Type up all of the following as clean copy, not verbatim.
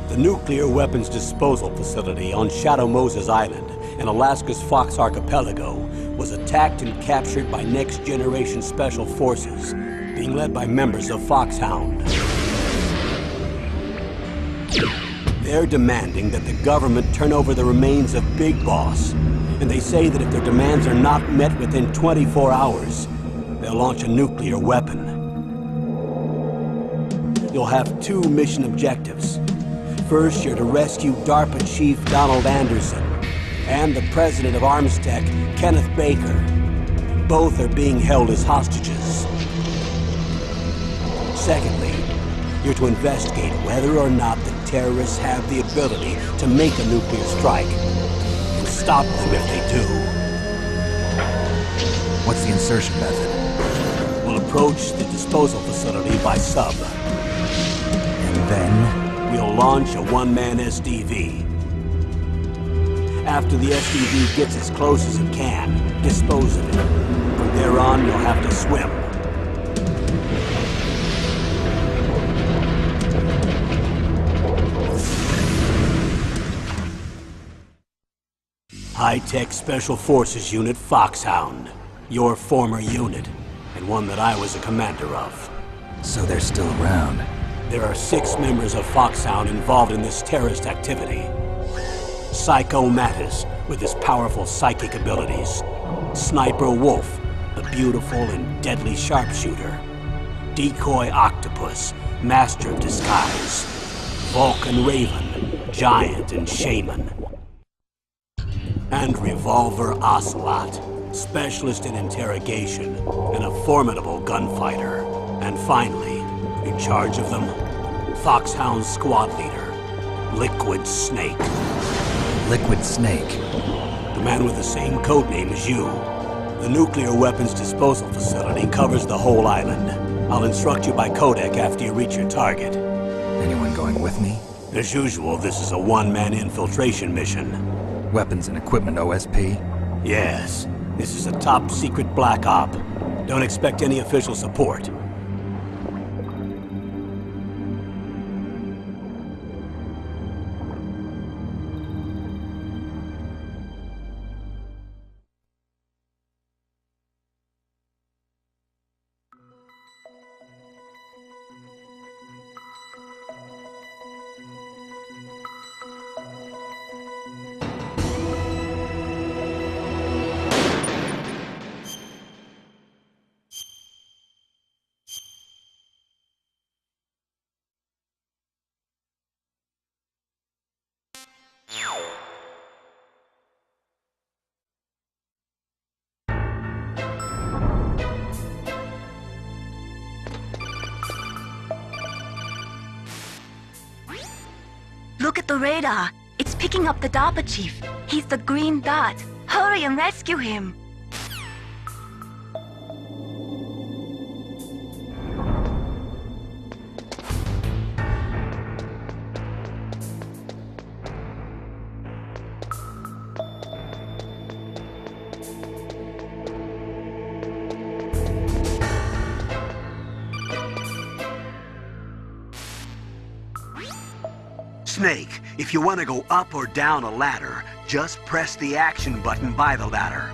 The nuclear weapons disposal facility on Shadow Moses Island in Alaska's Fox Archipelago was attacked and captured by Next Generation Special Forces, being led by members of Foxhound. They're demanding that the government turn over the remains of Big Boss, and they say that if their demands are not met within 24 hours, they'll launch a nuclear weapon. You'll have two mission objectives. First, you're to rescue DARPA Chief Donald Anderson and the president of Armstech, Kenneth Baker. Both are being held as hostages. Secondly, you're to investigate whether or not the terrorists have the ability to make a nuclear strike and stop them if they do. What's the insertion method? We'll approach the disposal facility by sub. And then? We'll launch a one-man SDV. After the SDV gets as close as it can, dispose of it. From there on, you'll have to swim. High-Tech Special Forces Unit Foxhound. Your former unit, and one that I was a commander of. So they're still around. There are 6 members of Foxhound involved in this terrorist activity. Psycho Mattis, with his powerful psychic abilities. Sniper Wolf, the beautiful and deadly sharpshooter. Decoy Octopus, master of disguise. Vulcan Raven, giant and shaman. And Revolver Ocelot, specialist in interrogation and a formidable gunfighter. And finally, in charge of them, Foxhound squad leader, Liquid Snake. Liquid Snake? The man with the same codename as you. The nuclear weapons disposal facility covers the whole island. I'll instruct you by codec after you reach your target. Anyone going with me? As usual, this is a one-man infiltration mission. Weapons and equipment OSP? Yes. This is a top-secret black op. Don't expect any official support. Look at the radar. It's picking up the DARPA chief. He's the green dot. Hurry and rescue him. Snake, if you want to go up or down a ladder, just press the action button by the ladder.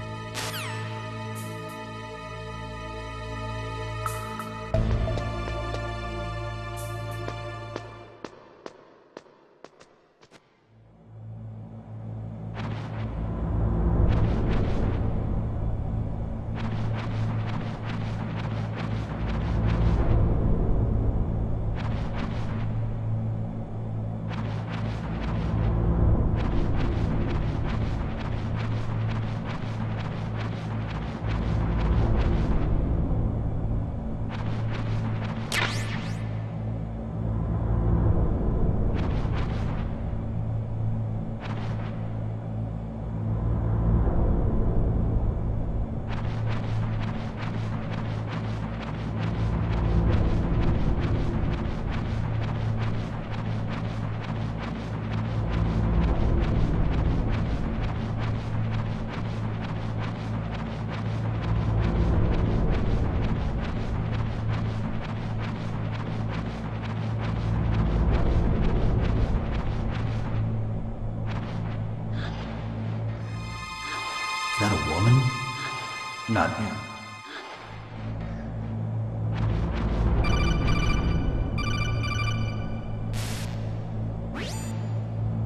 not him.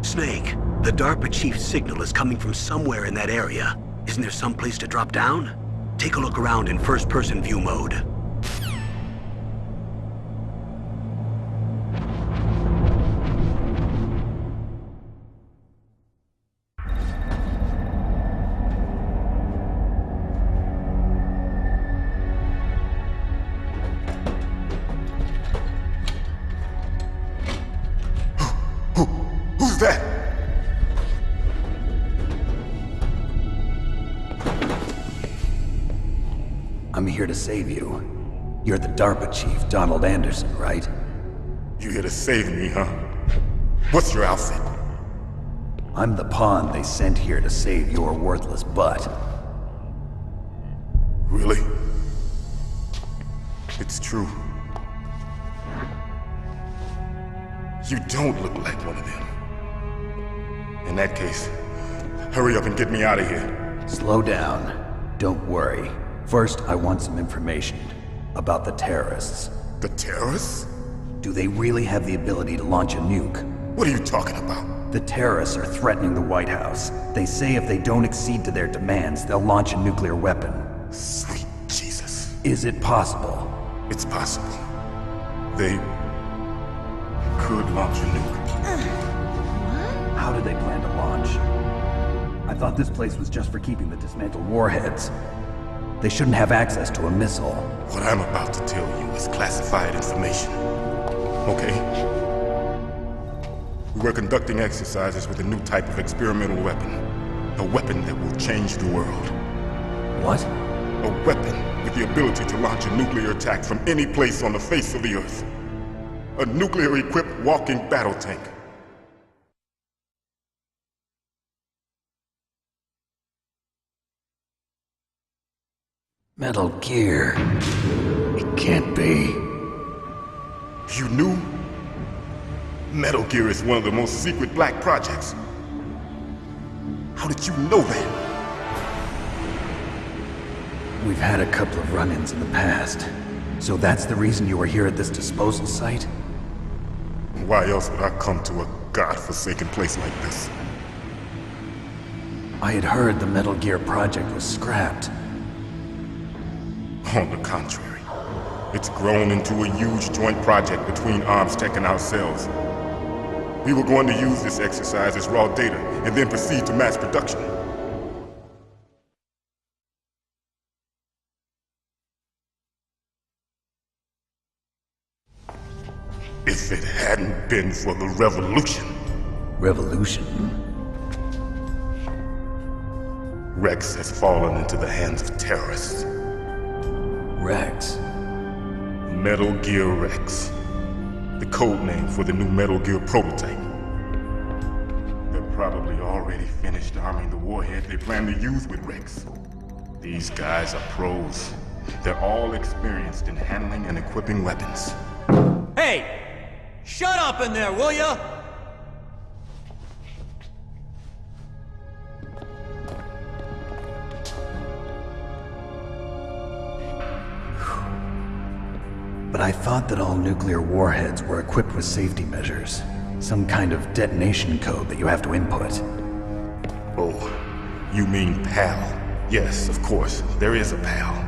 Snake, the DARPA chief's signal is coming from somewhere in that area. Isn't there some place to drop down? Take a look around in first-person view mode. Who's that? I'm here to save you. You're the DARPA chief, Donald Anderson, right? You here to save me, huh? What's your outfit? I'm the pawn they sent here to save your worthless butt. Really? It's true. You don't look like one of them. In that case, hurry up and get me out of here. Slow down. Don't worry. First, I want some information about the terrorists. The terrorists? Do they really have the ability to launch a nuke? What are you talking about? The terrorists are threatening the White House. They say if they don't accede to their demands, they'll launch a nuclear weapon. Sweet Jesus. Is it possible? It's possible. They could launch a nuke. How do they plan to launch? I thought this place was just for keeping the dismantled warheads. They shouldn't have access to a missile. What I'm about to tell you is classified information. Okay? We were conducting exercises with a new type of experimental weapon. A weapon that will change the world. What? A weapon with the ability to launch a nuclear attack from any place on the face of the Earth. A nuclear-equipped walking battle tank. Metal Gear. It can't be. You knew? Metal Gear is one of the most secret black projects. How did you know that? We've had a couple of run-ins in the past. So that's the reason you were here at this disposal site? Why else would I come to a godforsaken place like this? I had heard the Metal Gear project was scrapped. On the contrary, it's grown into a huge joint project between ArmsTech and ourselves. We were going to use this exercise as raw data and then proceed to mass production. If it hadn't been for the revolution. Revolution? Rex has fallen into the hands of terrorists. Rex? Metal Gear Rex. The code name for the new Metal Gear prototype. They're probably already finished arming the warhead they plan to use with Rex. These guys are pros. They're all experienced in handling and equipping weapons. Hey! Shut up in there, will ya? But I thought that all nuclear warheads were equipped with safety measures. Some kind of detonation code that you have to input. Oh, you mean PAL? Yes, of course, there is a PAL.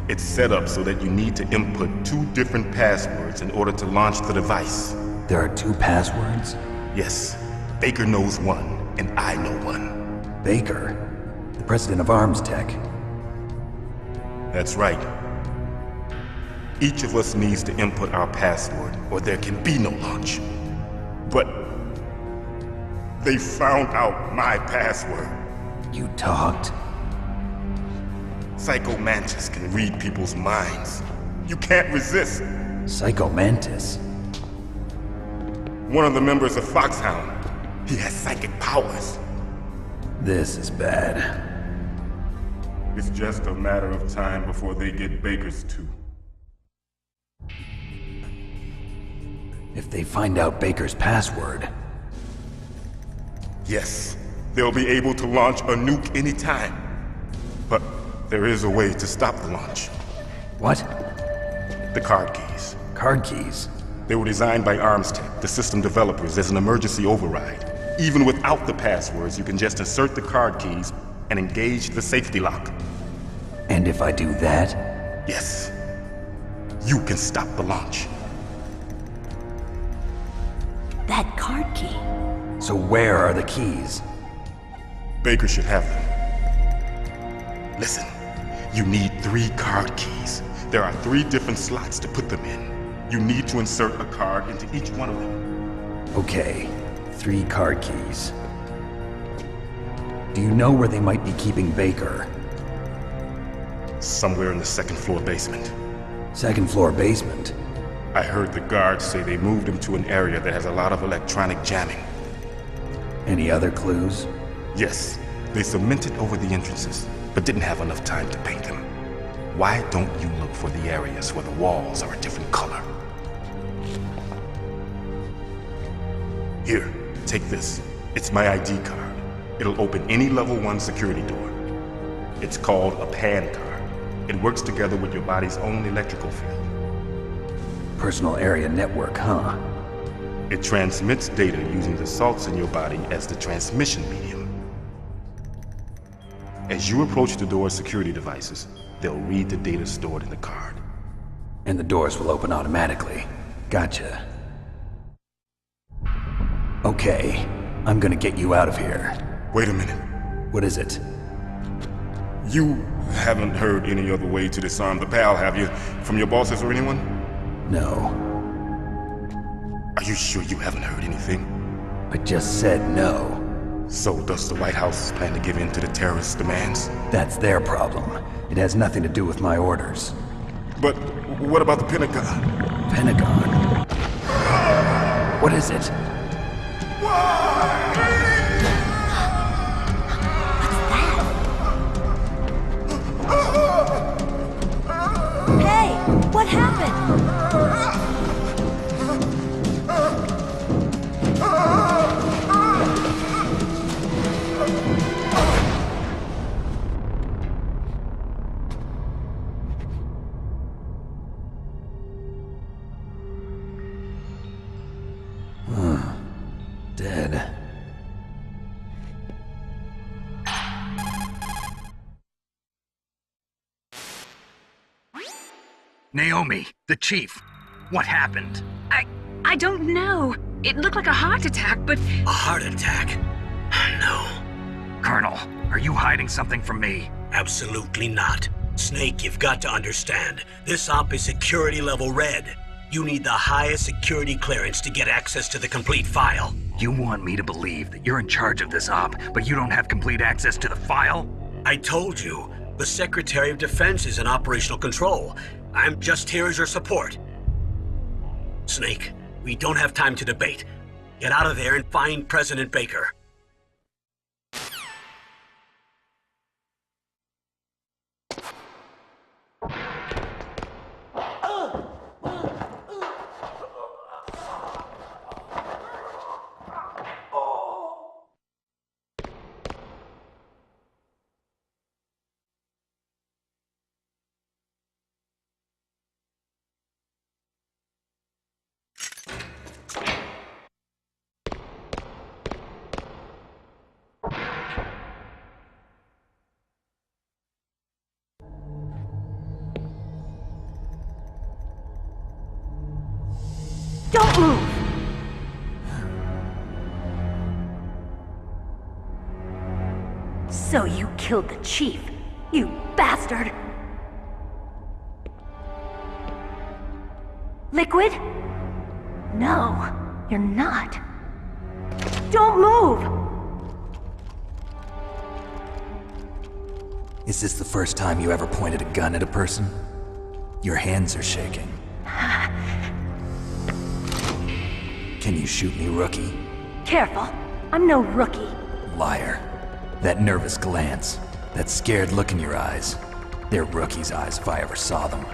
It's set up so that you need to input 2 different passwords in order to launch the device. There are 2 passwords? Yes, Baker knows one, and I know one. Baker? The president of ArmsTech? That's right. Each of us needs to input our password, or there can be no launch. But they found out my password. You talked? Psycho Mantis can read people's minds. You can't resist. Psycho Mantis? One of the members of Foxhound. He has psychic powers. This is bad. It's just a matter of time before they get Baker's too. If they find out Baker's password... Yes, they'll be able to launch a nuke anytime. But There is a way to stop the launch. What? The card keys. Card keys? They were designed by Armstech, the system developers, as an emergency override. Even without the passwords, you can just insert the card keys and engage the safety lock. And if I do that? Yes. You can stop the launch. That card key. So where are the keys? Baker should have them. Listen, you need 3 card keys. There are 3 different slots to put them in. You need to insert a card into each one of them. Okay, 3 card keys. Do you know where they might be keeping Baker? Somewhere in the 2nd floor basement. 2nd floor basement? I heard the guards say they moved him to an area that has a lot of electronic jamming. Any other clues? Yes, they cemented over the entrances, but didn't have enough time to paint them. Why don't you look for the areas where the walls are a different color? Here, take this. It's my ID card. It'll open any level 1 security door. It's called a PAN card. It works together with your body's own electrical field. Personal area network, huh? It transmits data using the salts in your body as the transmission medium. As you approach the door's security devices, they'll read the data stored in the card. And the doors will open automatically. Gotcha. Okay, I'm gonna get you out of here. Wait a minute. What is it? You haven't heard any other way to disarm the PAL, have you? From your bosses or anyone? No. Are you sure you haven't heard anything? I just said no. So does the White House plan to give in to the terrorists' demands? That's their problem. It has nothing to do with my orders. But what about the Pentagon? Pentagon? What is it? Hey, what happened? Dead. Naomi, the chief. What happened? I don't know. It looked like a heart attack, but... A heart attack? No, Colonel, are you hiding something from me? absolutely not. Snake, you've got to understand. This op is security level red. You need the highest security clearance to get access to the complete file. You want me to believe that you're in charge of this op, but you don't have complete access to the file? I told you, the Secretary of Defense is in operational control. I'm just here as your support. Snake, we don't have time to debate. Get out of there and find President Baker. Don't move! So you killed the chief, you bastard! Liquid? No, you're not. Don't move! Is this the first time you ever pointed a gun at a person? Your hands are shaking. Can you shoot me, rookie? Careful, I'm no rookie. Liar. That nervous glance, that scared look in your eyes. They're rookie's eyes if I ever saw them.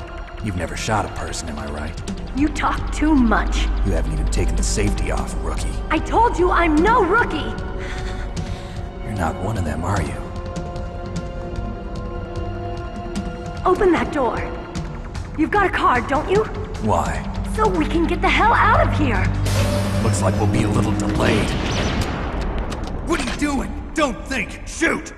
You've never shot a person, am I right? You talk too much. You haven't even taken the safety off, rookie. I told you I'm no rookie! You're not one of them, are you? Open that door. You've got a card, don't you? Why? So we can get the hell out of here. Looks like we'll be a little delayed. What are you doing? Don't think! Shoot!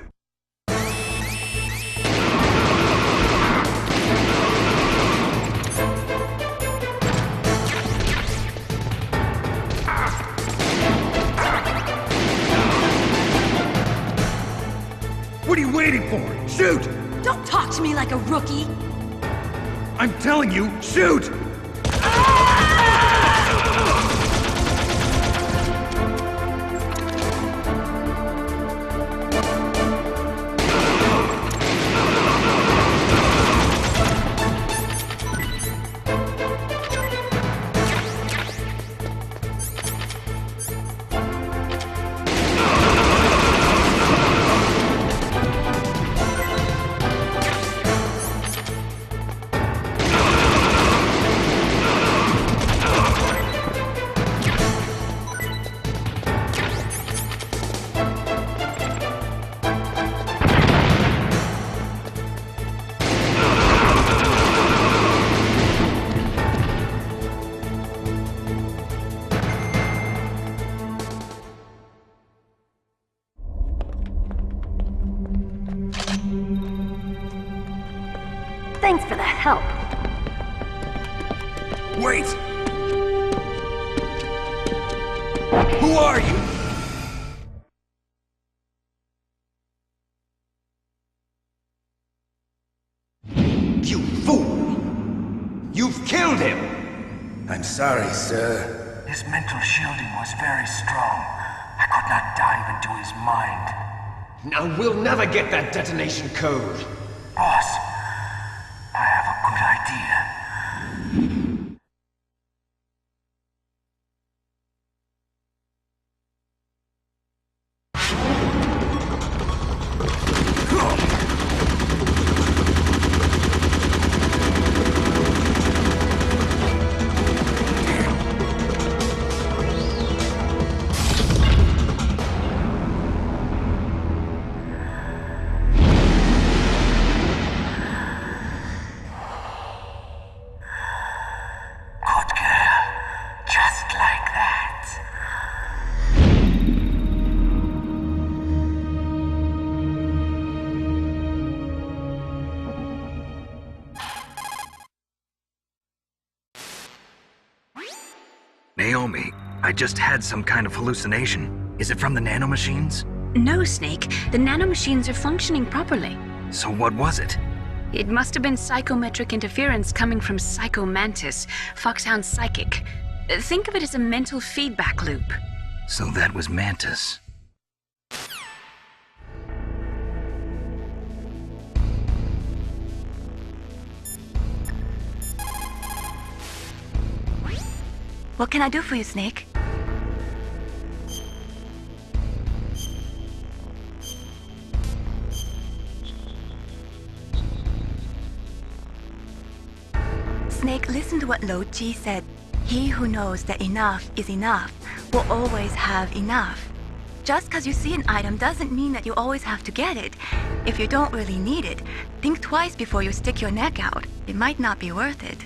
What are you waiting for? Shoot! Don't talk to me like a rookie. I'm telling you, shoot! Thanks for the help. Wait! Who are you? You fool! You've killed him! I'm sorry, sir. His mental shielding was very strong. I could not dive into his mind. Now we'll never get that detonation code. Boss, I have a good idea. Naomi, I just had some kind of hallucination. Is it from the nanomachines? No, Snake. The nanomachines are functioning properly. So what was it? It must have been psychometric interference coming from Psycho Mantis, Foxhound's psychic. Think of it as a mental feedback loop. So that was Mantis. What can I do for you, Snake? Snake, listen to what Lo Chi said. He who knows that enough is enough will always have enough. Just because you see an item doesn't mean that you always have to get it. If you don't really need it, think twice before you stick your neck out. It might not be worth it.